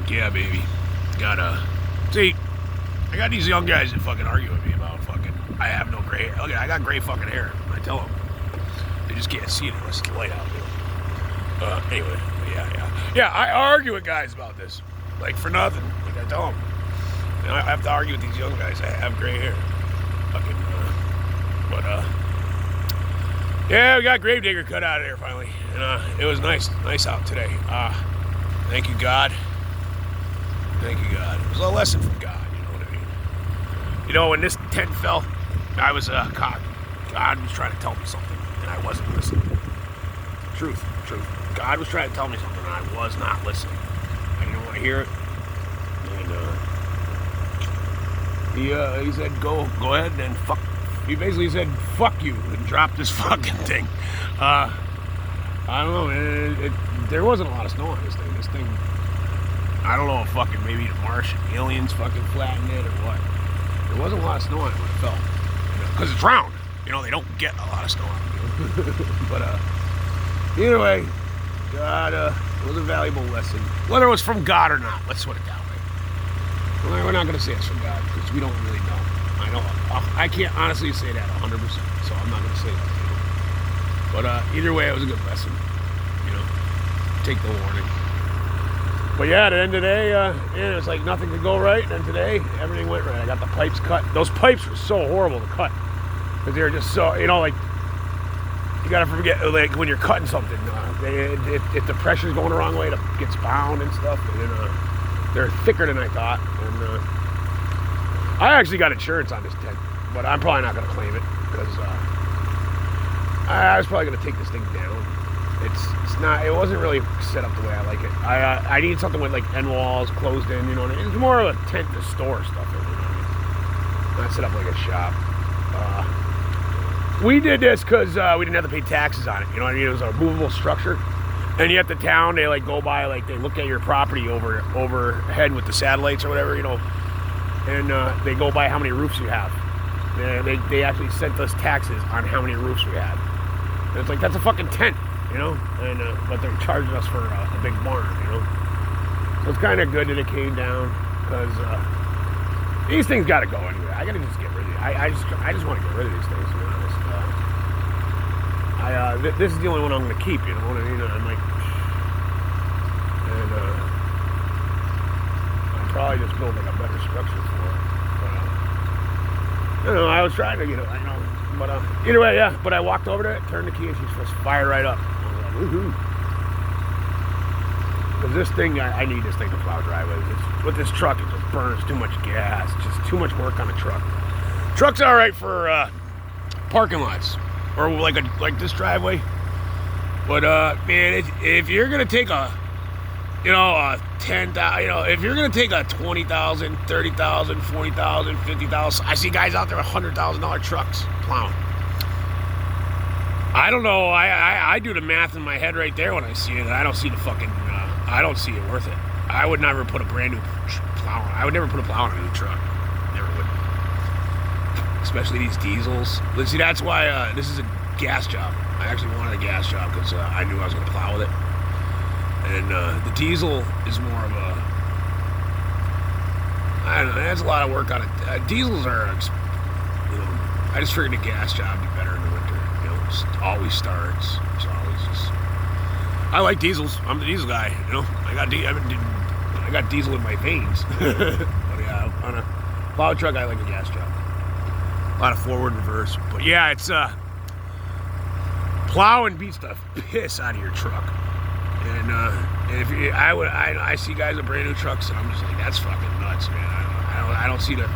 Yeah, baby. See, I got these young guys that fucking argue with me about fucking, I have no gray hair. Look, I got gray fucking hair. I tell them. They just can't see it unless it's light out. Anyway, yeah, I argue with guys about this. Like, for nothing. Like, I tell them. And I have to argue with these young guys. I have gray hair. Fucking, yeah, we got Gravedigger cut out of there finally. And, it was nice out today. Thank you, God. Thank you, God. It was a lesson from God, you know what I mean? You know, when this tent fell, I was, God was trying to tell me something, and I wasn't listening. Truth. God was trying to tell me something, and I was not listening. I didn't want to hear it. And, he said, go ahead and fuck. He basically said, fuck you, and dropped this fucking thing. I don't know, man. There wasn't a lot of snow on this thing. This thing, I don't know if fucking maybe the Martian aliens fucking flattened it or what. There wasn't a lot of snow on it when it fell. Because it's round. You know, they don't get a lot of snow on it. But, either way, God, it was a valuable lesson. Whether it was from God or not, let's put it that way. Well, we're not going to say it's from God, because we don't really know. I can't honestly say that 100%, so I'm not going to say that. You know? But either way, it was a good lesson. You know, take the warning. But yeah, at the end of the day, it was like nothing could go right. And then today, everything went right. I got the pipes cut. Those pipes were so horrible to cut because they were just so, you know, like you gotta forget, like when you're cutting something, if the pressure's going the wrong way, it gets bound and stuff. And they're thicker than I thought. And I actually got insurance on this tent, but I'm probably not gonna claim it because I was probably gonna take this thing down. It wasn't really set up the way I like it. I need something with like end walls closed in, you know what I mean? It's more of a tent to store stuff in, you know what I mean? Not set up like a shop. We did this because we didn't have to pay taxes on it, you know what I mean? It was a movable structure. And yet the town, they like go by, like they look at your property overhead with the satellites or whatever, you know, and they go by how many roofs you have. They actually sent us taxes on how many roofs we had. And it's like, that's a fucking tent. You know, and but they're charging us for a big barn, you know. So it's kind of good that it came down because these things got to go anyway. I got to just get rid of it. I just want to get rid of these things, to be honest. This is the only one I'm going to keep, you know what I mean? I'm like, and I'll probably just build like a better structure for it. But, you know, I was trying to, you know, but either way, yeah. But I walked over to it, turned the key, and she's supposed to fire right up. Woohoo! Because this thing, I need this thing to plow driveways. With this truck, it just burns too much gas. Just too much work on a truck. Truck's all right for parking lots or like this driveway. But man, if you're gonna take a, you know, a 10,000, you know, if you're gonna take a 20,000, 30,000, 40,000, 50,000, I see guys out there with $100,000 trucks plowing. I don't know. I do the math in my head right there when I see it. And I don't see the fucking. I don't see it worth it. I would never put a brand new plow on. I would never put a plow on a new truck. Never would. Especially these diesels. See, that's why this is a gas job. I actually wanted a gas job because I knew I was going to plow with it. And the diesel is more of a. I don't know. That's a lot of work on it. Diesels are, you know. I just figured a gas job would be better in the winter. Always starts. It's always just. I like diesels. I'm the diesel guy. You know, I got diesel in my veins. But yeah, on a plow truck, I like a gas truck. A lot of forward, reverse. But yeah, it's plowing beats the piss out of your truck. And if you, I see guys with brand new trucks, and I'm just like, that's fucking nuts, man. I don't see the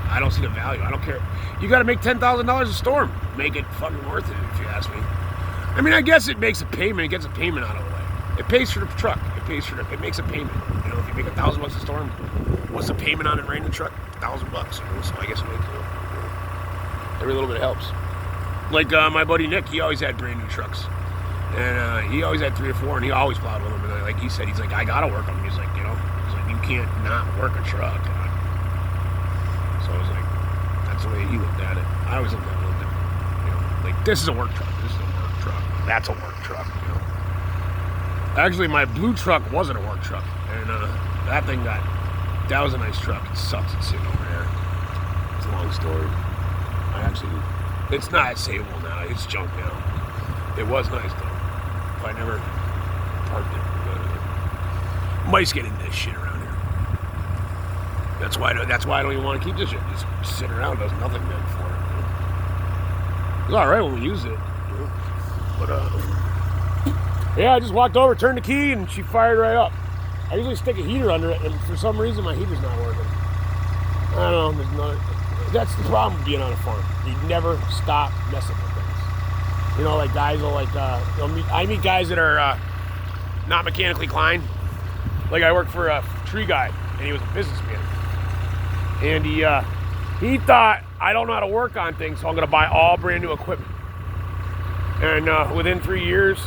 value. I don't care. You got to make $10,000 a storm. Make it fucking worth it, if you ask me. I mean, I guess it makes a payment. It gets a payment out of the way. It pays for the truck. It makes a payment. You know, if you make $1,000 a storm, what's the payment on a brand new truck? $1,000. You know, so I guess it makes every little bit helps. Like my buddy Nick, he always had brand new trucks, and he always had 3 or 4, and he always plowed with them. And like he said, he's like, I gotta work them. He's like, you know, you can't not work a truck. So I was like, that's the way he looked at it. I always looked at it a little different. You know, like, this is a work truck. This is a work truck. That's a work truck, you know. Actually, my blue truck wasn't a work truck. And that thing got That was a nice truck. It sucks it's sitting over there. It's a long story. It's not savable now. It's junk now. It was nice though. If I never parked it. Mice get into this shit around here. That's why I don't even want to keep this shit. Just sitting around does nothing good for it. It's all right when we use it. But yeah, I just walked over, turned the key, and she fired right up. I usually stick a heater under it, and for some reason my heater's not working. I don't know. That's the problem with being on a farm. You never stop messing with things. You know, like guys will I meet guys that are not mechanically inclined. Like I worked for a tree guy, and he was a businessman. And he thought, I don't know how to work on things, so I'm going to buy all brand new equipment. And within 3 years,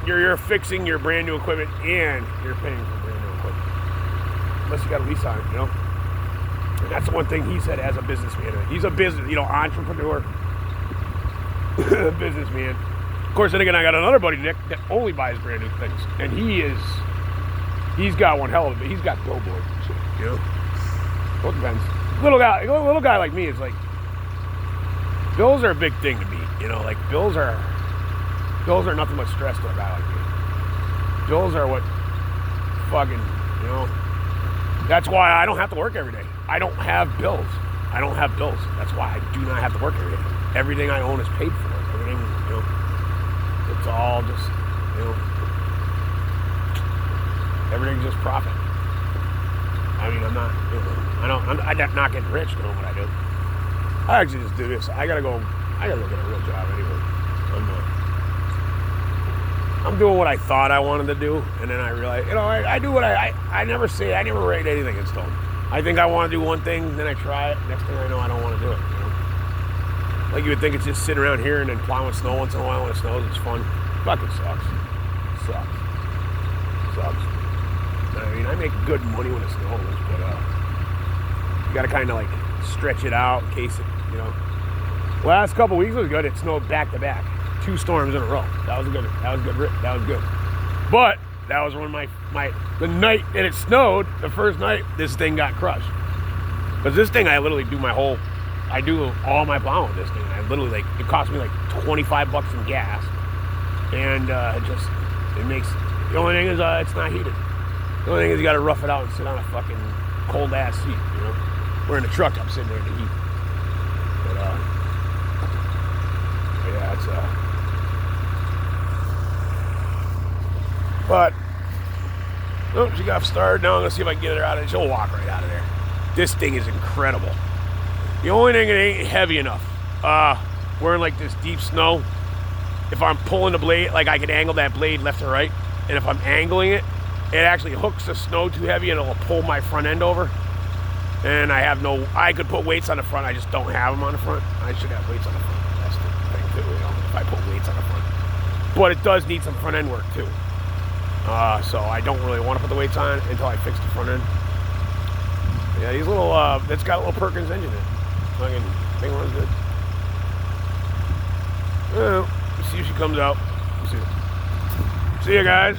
you're fixing your brand new equipment and you're paying for brand new equipment. Unless you got a lease on it, you know? And that's the one thing he said as a businessman. He's a entrepreneur. Businessman. Of course, then again, I got another buddy, Nick, that only buys brand new things. And he's got one hell of a, he's got billboards and shit, you know? Well, it depends. Little guy like me is like, bills are a big thing to me, you know? Like, bills are nothing but stress to a guy like me. Bills are what fucking, you know? That's why I don't have to work every day. I don't have bills. That's why I do not have to work every day. Everything I own is paid for. Everything, you know, it's all just, you know, everything's just profit. I mean, I'm not not getting rich doing what I do. I actually just do this. I gotta go get a real job anyway. I'm doing what I thought I wanted to do, and then I realized, you know, I do what I never rate anything in stone. I think I want to do one thing, then I try it. Next thing I know, I don't want to do it. You know? Like you would think it's just sitting around here and then plowing snow once in a while when it snows. It's fun. Fucking sucks. Sucks. I mean, I make good money when it snows, but you got to kind of like stretch it out in case it, you know. Last couple weeks was good. It snowed back to back. 2 storms in a row. That was good. But that was when the night that it snowed, the first night, this thing got crushed. Because this thing, I literally do all my plowing with this thing. I literally, it cost me like $25 in gas. And it makes, the only thing is it's not heated. The only thing is you got to rough it out and sit on a fucking cold ass seat, you know. We're in the truck, I'm sitting there in the heat. But yeah, it's But, oh, she got started. Now I'm going to see if I can get her out of there. She'll walk right out of there. This thing is incredible. The only thing, it ain't heavy enough. We're in like this deep snow. If I'm pulling the blade, like I can angle that blade left or right. And if I'm angling it, it actually hooks the snow too heavy and it'll pull my front end over. And I could put weights on the front. I just don't have them on the front. I should have weights on the front. That's the thing too, you know, if I put weights on the front. But it does need some front end work too. So I don't really want to put the weights on until I fix the front end. Yeah, these little, it's got a little Perkins engine in it. Fucking thing runs good. Well, see if she comes out. See ya, guys.